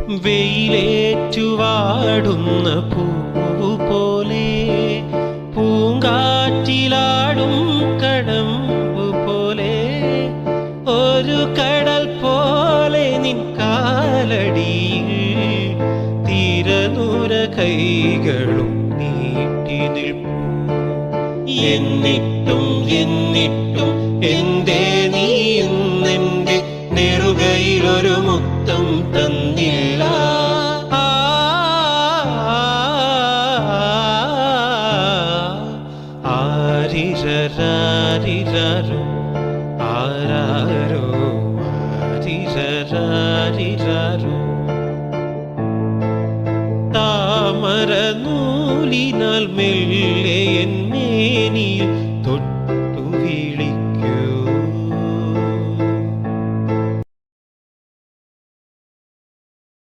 വെയിലേറ്റുവാടുന്ന പൂവു പോലെ പൂങ്കാറ്റിലാടും കടമ്പു പോലെ ഒരു കടൽ പോലെ നിൻ കാലടിയിൽ തിരനുര കൈകളും നീട്ടി നിൽപ്പൂ. എന്നിട്ടും എന്നിട്ടും എന്തേ നീ ഇന്നെന്റെ നെറുകയിലൊരു മുത്തം തന്നില്ല? ആരിരരാരിരരോ ആരാരോ ആരിരരാരിരരോ. താമര നൂലിനാൽ മെല്ലെ എൻ മേനിയിൽ